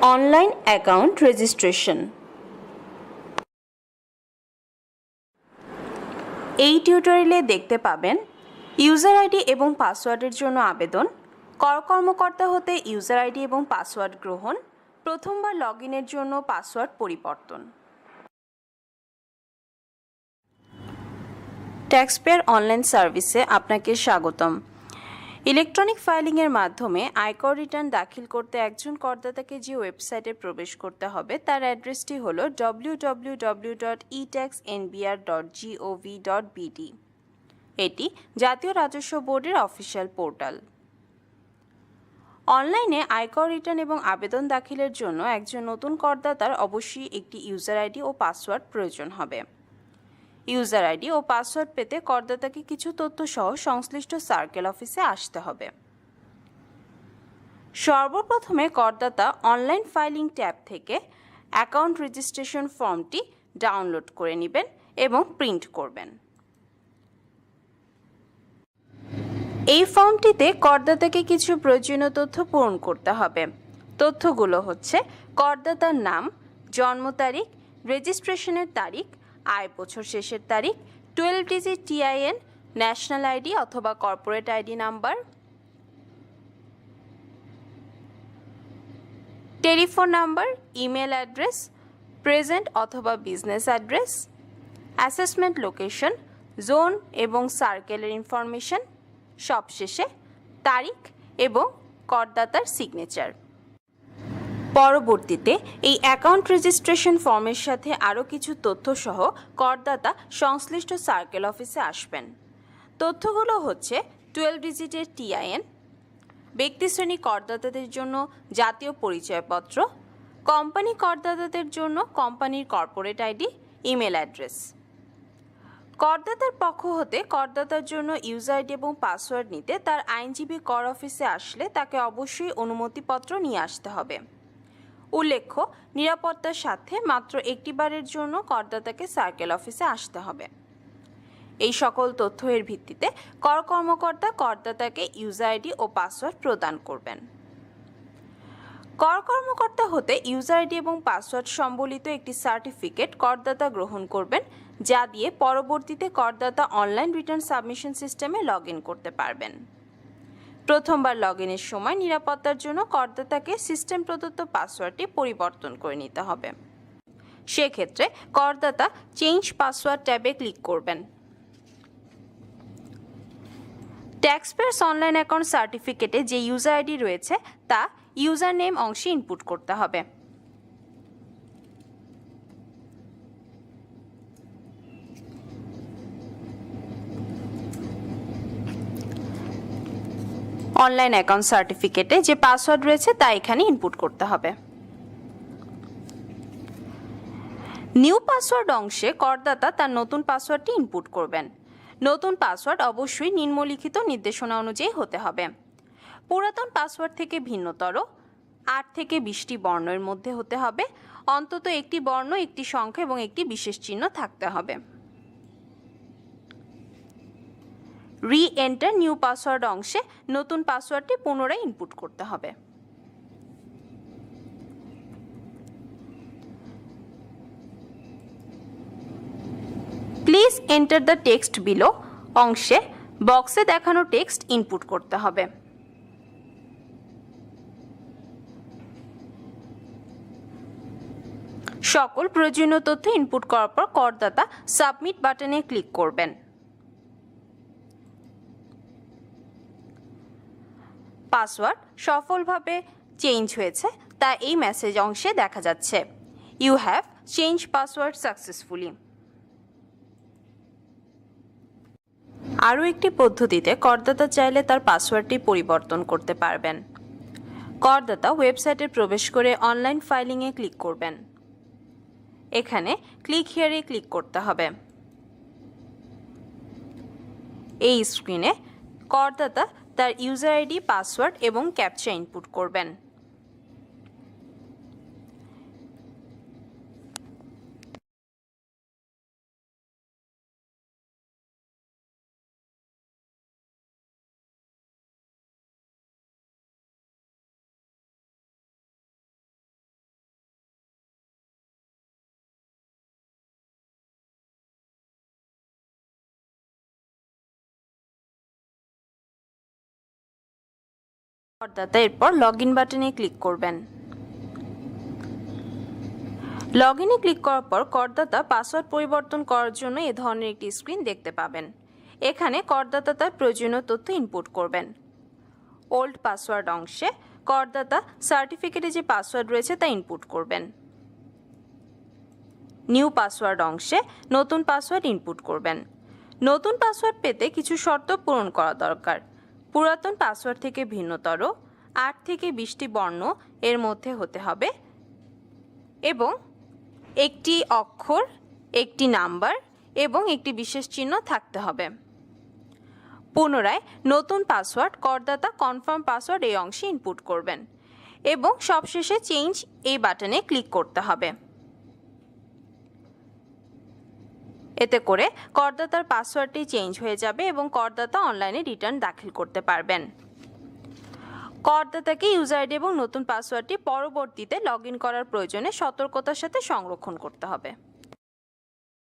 Online account registration. এই টিউটোরিয়ালে দেখতে পাবেন ইউজার আইডি এবং পাসওয়ার্ডের জন্য আবেদন, কর্মকর্তা হতে ইউজার আইডি এবং পাসওয়ার্ড গ্রহণ, প্রথমবার লগইনের জন্য পাসওয়ার্ড পরিবর্তন। ট্যাক্সপেয়ার অনলাইন সার্ভিসে আপনাকে স্বাগতম। ইলেকট্রনিক ফাইলিংয়ের মাধ্যমে আয়কর রিটার্ন দাখিল করতে একজন করদাতাকে যে ওয়েবসাইটে প্রবেশ করতে হবে তার অ্যাড্রেসটি হল www.etaxnbr.gov.bd। এটি জাতীয় রাজস্ব বোর্ডের অফিসিয়াল পোর্টাল। অনলাইনে আয়কর রিটার্ন এবং আবেদন দাখিলের জন্য একজন নতুন করদাতার অবশ্যই একটি ইউজার আইডি ও পাসওয়ার্ড প্রয়োজন হবে। ইউজার আইডি ও পাসওয়ার্ড পেতে করদাতাকে কিছু তথ্য সহ সংশ্লিষ্ট সার্কেল অফিসে আসতে হবে। সর্বপ্রথমে করদাতা অনলাইন ফাইলিং ট্যাব থেকে অ্যাকাউন্ট রেজিস্ট্রেশন ফর্মটি ডাউনলোড করে নেবেন এবং প্রিন্ট করবেন। এই ফর্মটিতে করদাতাকে কিছু প্রয়োজনীয় তথ্য পূরণ করতে হবে। তথ্যগুলো হচ্ছে করদাতার নাম, জন্ম তারিখ, রেজিস্ট্রেশনের তারিখ, আয় বছর শেষের তারিখ, 12 ডিজিট টিআইএন, ন্যাশনাল আইডি অথবা corporate ID number, telephone number, email address, present অথবা business address, assessment location, zone এবং সার্কেলের ইনফরমেশন, সবশেষে তারিখ এবং করদাতার সিগনেচার। পরবর্তীতে এই অ্যাকাউন্ট রেজিস্ট্রেশন ফর্মের সাথে আরও কিছু তথ্য সহ করদাতা সংশ্লিষ্ট সার্কেল অফিসে আসবেন। তথ্যগুলো হচ্ছে 12 ডিজিটের টিআইএন, ব্যক্তিশ্রেণী করদাতাদের জন্য জাতীয় পরিচয়পত্র, কোম্পানি করদাতাদের জন্য কোম্পানির কর্পোরেট আইডি, ইমেল অ্যাড্রেস। করদাতার পক্ষ হতে করদাতার জন্য ইউজার আইডি এবং পাসওয়ার্ড নিতে তার আইনজীবী কর অফিসে আসলে তাকে অবশ্যই অনুমতিপত্র নিয়ে আসতে হবে। উল্লেখ্য, নিরাপত্তার সাথে মাত্র একটিবারের জন্য করদাতাকে সার্কেল অফিসে আসতে হবে। এই সকল তথ্যের ভিত্তিতে কর্মকর্তা করদাতাকে ইউজার আইডি ও পাসওয়ার্ড প্রদান করবেন। কর্মকর্তা হতে ইউজার আইডি এবং পাসওয়ার্ড সম্বলিত একটি সার্টিফিকেট করদাতা গ্রহণ করবেন, যা দিয়ে পরবর্তীতে করদাতা অনলাইন রিটার্ন সাবমিশন সিস্টেমে লগ ইন করতে পারবেন। প্রথমবার লগ ইনের সময় নিরাপত্তার জন্য করদাতাকে সিস্টেম প্রদত্ত পাসওয়ার্ডটি পরিবর্তন করে নিতে হবে। সেক্ষেত্রে করদাতা চেঞ্জ পাসওয়ার্ড ট্যাবে ক্লিক করবেন। ট্যাক্সপেয়ার্স অনলাইন অ্যাকাউন্ট সার্টিফিকেটে যে ইউজার আইডি রয়েছে তা ইউজার নেম অংশে ইনপুট করতে হবে। অনলাইন অ্যাকাউন্ট সার্টিফিকেটে যে পাসওয়ার্ড রয়েছে তা এখানে ইনপুট করতে হবে। নিউ পাসওয়ার্ড অংশে করদাতা তার নতুন পাসওয়ার্ডটি ইনপুট করবেন। নতুন পাসওয়ার্ড অবশ্যই নিম্নলিখিত নির্দেশনা অনুযায়ী হতে হবে। পুরাতন পাসওয়ার্ড থেকে ভিন্নতর, 8 থেকে 20টি বর্ণের মধ্যে হতে হবে, অন্তত একটি বর্ণ, একটি সংখ্যা এবং একটি বিশেষ চিহ্ন থাকতে হবে। রি এন্টার নিউ পাসওয়ার্ড অংশে নতুন পাসওয়ার্ডটি পুনরায় ইনপুট করতে হবে। Please enter the text below অংশে বক্সে দেখানো টেক্সট ইনপুট করতে হবে। সকল প্রয়োজনীয় তথ্য ইনপুট করার পর করদাতা সাবমিট বাটনে ক্লিক করবেন। পাসওয়ার্ড সফলভাবে চেঞ্জ হয়েছে তা এই মেসেজ অংশে দেখা যাচ্ছে। You have change password successfully. আরও একটি পদ্ধতিতে করদাতা চাইলে তার পাসওয়ার্ডটি পরিবর্তন করতে পারবেন। করদাতা ওয়েবসাইটে প্রবেশ করে অনলাইন ফাইলিংয়ে ক্লিক করবেন। এখানে ক্লিক হিয়ারে ক্লিক করতে হবে। এই স্ক্রিনে করদাতা তার ইউজার আইডি, পাসওয়ার্ড এবং ক্যাপচা ইনপুট করবেন। করদাতা এরপর লগ ইন বাটনে ক্লিক করবেন। লগ ইনে ক্লিক করার পর করদাতা পাসওয়ার্ড পরিবর্তন করার জন্য এ ধরনের একটি স্ক্রিন দেখতে পাবেন। এখানে করদাতা তার প্রয়োজনীয় তথ্য ইনপুট করবেন। ওল্ড পাসওয়ার্ড অংশে করদাতা সার্টিফিকেটে যে পাসওয়ার্ড রয়েছে তা ইনপুট করবেন। নিউ পাসওয়ার্ড অংশে নতুন পাসওয়ার্ড ইনপুট করবেন। নতুন পাসওয়ার্ড পেতে কিছু শর্ত পূরণ করা দরকার। পুরাতন পাসওয়ার্ড থেকে ভিন্নতর 8 থেকে 20টি বর্ণ এর মধ্যে হতে হবে এবং একটি অক্ষর, একটি নাম্বার এবং একটি বিশেষ চিহ্ন থাকতে হবে। পুনরায় নতুন পাসওয়ার্ড করদাতা কনফার্ম পাসওয়ার্ড এই অংশে ইনপুট করবেন এবং সবশেষে চেঞ্জ এই বাটনে ক্লিক করতে হবে। এতে করে করদাতার পাসওয়ার্ডটি চেঞ্জ হয়ে যাবে এবং করদাতা অনলাইনে রিটার্ন দাখিল করতে পারবেন। করদাতাকে ইউজার আইডি এবং নতুন পাসওয়ার্ডটি পরবর্তীতে লগ ইন করার প্রয়োজনে সতর্কতার সাথে সংরক্ষণ করতে হবে।